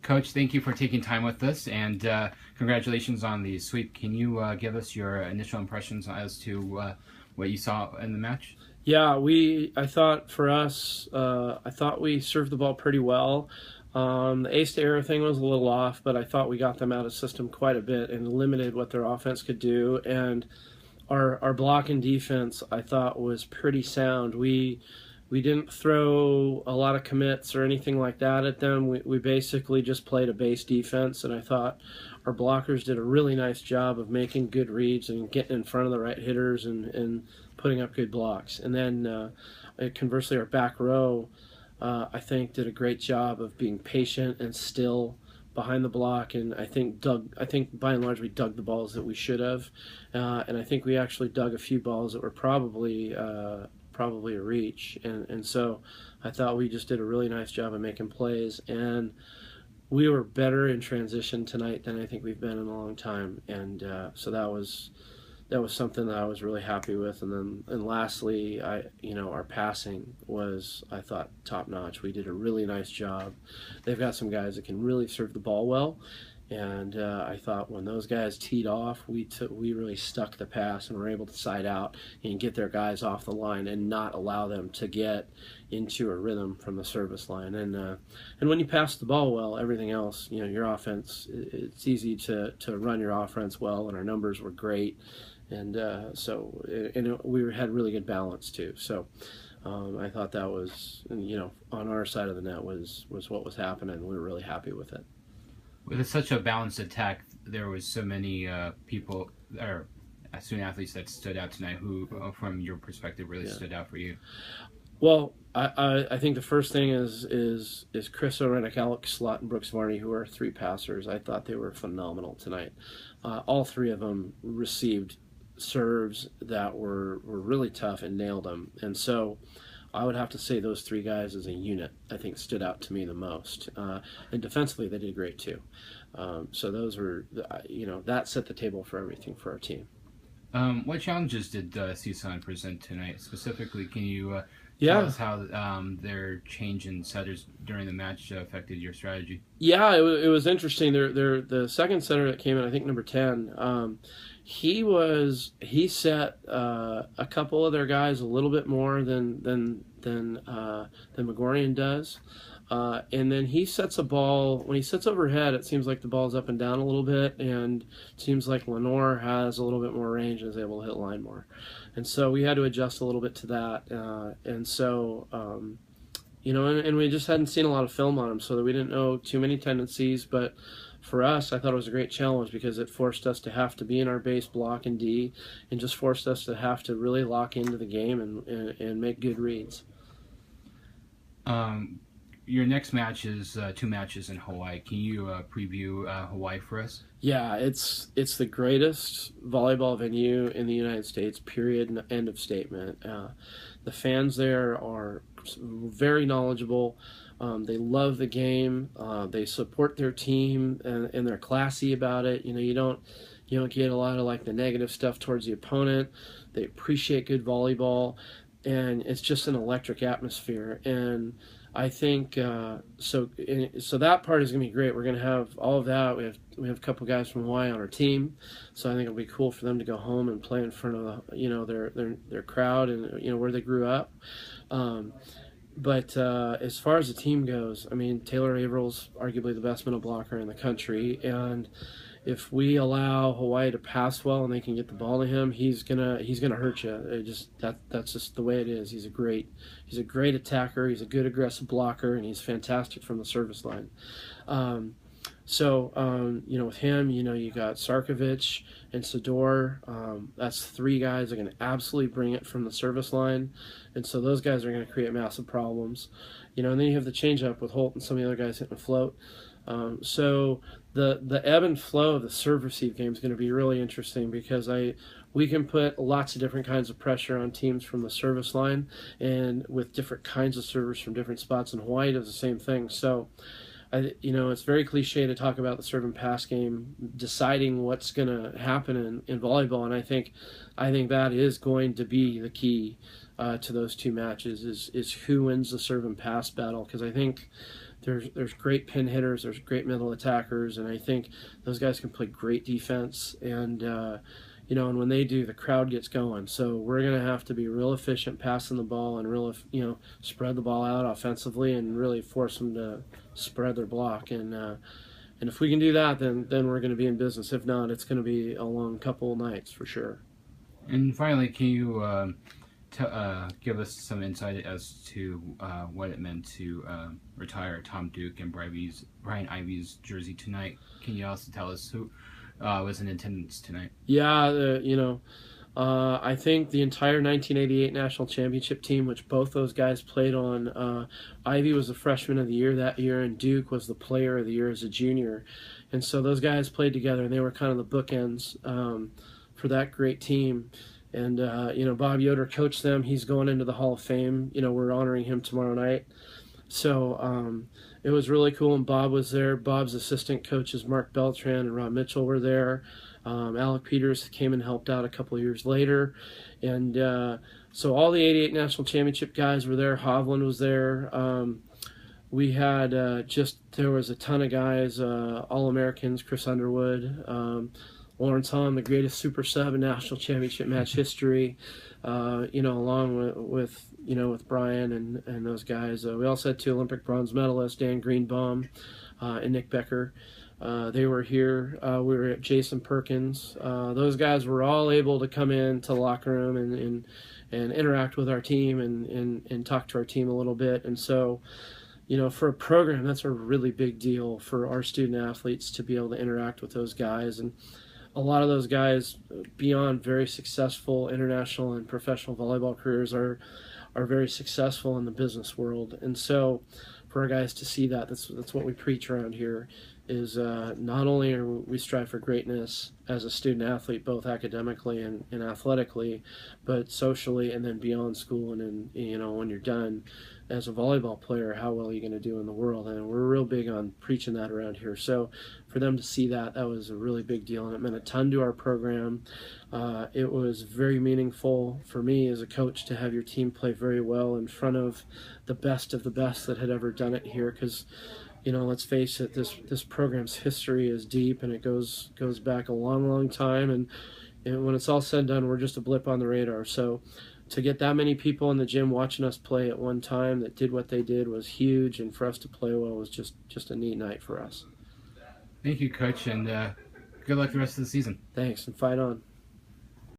Coach, thank you for taking time with us, and congratulations on the sweep. Can you give us your initial impressions as to what you saw in the match? Yeah, I thought for us, I thought we served the ball pretty well. The ace to error thing was a little off, but I thought we got them out of system quite a bit and limited what their offense could do. And our block and defense, I thought, was pretty sound. We didn't throw a lot of commits or anything like that at them. We basically just played a base defense, and I thought our blockers did a really nice job of making good reads and getting in front of the right hitters and putting up good blocks. And then conversely, our back row, I think, did a great job of being patient and still behind the block, and I think by and large we dug the balls that we should have, and I think we actually dug a few balls that were probably a reach, and so I thought we just did a really nice job of making plays, and we were better in transition tonight than I think we've been in a long time, and so that was something that I was really happy with. And lastly, our passing was, I thought, top notch. We did a really nice job. They've got some guys that can really serve the ball well, and I thought when those guys teed off, we really stuck the pass and were able to side out and get their guys off the line and not allow them to get into a rhythm from the service line. And when you pass the ball well, everything else, your offense, it's easy to run your offense well, and our numbers were great. And we had really good balance too. So I thought that was, on our side of the net was what was happening. We were really happy with it. With such a balanced attack, there was so many people or student athletes that stood out tonight. Who, from your perspective, really stood out for you? Well, I think the first thing is Chris O'Renick, Alex Slott, and Brooks Varney, who are three passers. I thought they were phenomenal tonight. All three of them received serves that were really tough and nailed them. And so I would have to say those three guys as a unit, I think, stood out to me the most. And defensively, they did great too. So those were, that set the table for everything for our team. What challenges did CSUN present tonight? Specifically, can you tell us how their change in setters during the match affected your strategy? Yeah, it was interesting. The second setter that came in, I think number 10, he set a couple of their guys a little bit more than Megorian does. And then he sets a ball, when he sits overhead, it seems like the ball's up and down a little bit, and it seems like Lenore has a little bit more range and is able to hit line more. And so we had to adjust a little bit to that. And we just hadn't seen a lot of film on him, so that we didn't know too many tendencies. But for us, I thought it was a great challenge because it forced us to have to be in our base block and D, and just forced us to have to really lock into the game and make good reads. Your next match is 2 matches in Hawaii. Can you preview Hawaii for us? Yeah, it's the greatest volleyball venue in the United States, period, end of statement. The fans there are very knowledgeable. They love the game. They support their team, and they're classy about it. You don't get a lot of like the negative stuff towards the opponent. They appreciate good volleyball, and it's just an electric atmosphere. And I think so that part is going to be great. We're going to have all of that. We have a couple guys from Hawaii on our team, so I think it'll be cool for them to go home and play in front of their crowd and where they grew up. But as far as the team goes, I mean, Taylor Averill's arguably the best middle blocker in the country, and if we allow Hawaii to pass well and they can get the ball to him, he's gonna hurt you. That's just the way it is. He's a great attacker. He's a good aggressive blocker, and he's fantastic from the service line. With him, you got Sarkovic and Sador. That's 3 guys that are going to absolutely bring it from the service line, and so those guys are going to create massive problems. And then you have the change-up with Holt and some of the other guys hitting the float. So the ebb and flow of the serve-receive game is going to be really interesting because we can put lots of different kinds of pressure on teams from the service line and with different kinds of servers from different spots, and Hawaii does the same thing. So it's very cliche to talk about the serve and pass game deciding what's going to happen in volleyball, and I think that is going to be the key to those 2 matches is who wins the serve and pass battle, because I think there's great pin hitters, there's great middle attackers, and I think those guys can play great defense. And and when they do, the crowd gets going. So we're going to have to be real efficient passing the ball and spread the ball out offensively and really force them to spread their block. And if we can do that, then we're going to be in business. If not, it's going to be a long couple of nights for sure. And finally, can you give us some insight as to what it meant to retire Tom Duke and Brian Ivy's jersey tonight? Can you also tell us who was in attendance tonight? Yeah, I think the entire 1988 National Championship team, which both those guys played on, Ivy was the freshman of the year that year, and Duke was the player of the year as a junior. And so those guys played together, and they were kind of the bookends for that great team. And, Bob Yoder coached them. He's going into the Hall of Fame. We're honoring him tomorrow night. So it was really cool, and Bob was there. Bob's assistant coaches, Mark Beltran and Rob Mitchell, were there. Alec Peters came and helped out a couple of years later. And so all the 88 National Championship guys were there. Hovland was there. We had there was a ton of guys, All-Americans, Chris Underwood, Lawrence Hahn, the greatest super sub in National Championship match history, along with Brian and those guys. We also had 2 Olympic bronze medalists, Dan Greenbaum and Nick Becker. They were here. We were at Jason Perkins. Those guys were all able to come into the locker room and interact with our team and talk to our team a little bit. And so, for a program, that's a really big deal for our student athletes to be able to interact with those guys. And a lot of those guys, beyond very successful international and professional volleyball careers, are very successful in the business world. And so for our guys to see that's what we preach around here, is not only are we strive for greatness as a student athlete, both academically and athletically, but socially, and then beyond school, and then when you're done as a volleyball player, how well are you going to do in the world? And we're real big on preaching that around here. So for them to see that was a really big deal, and it meant a ton to our program. It was very meaningful for me as a coach to have your team play very well in front of the best that had ever done it here, because let's face it, this program's history is deep, and it goes back a long time, and when it's all said and done, we're just a blip on the radar. So to get that many people in the gym watching us play at one time that did what they did was huge, and for us to play well was just a neat night for us. Thank you, Coach, and good luck the rest of the season. Thanks, and fight on.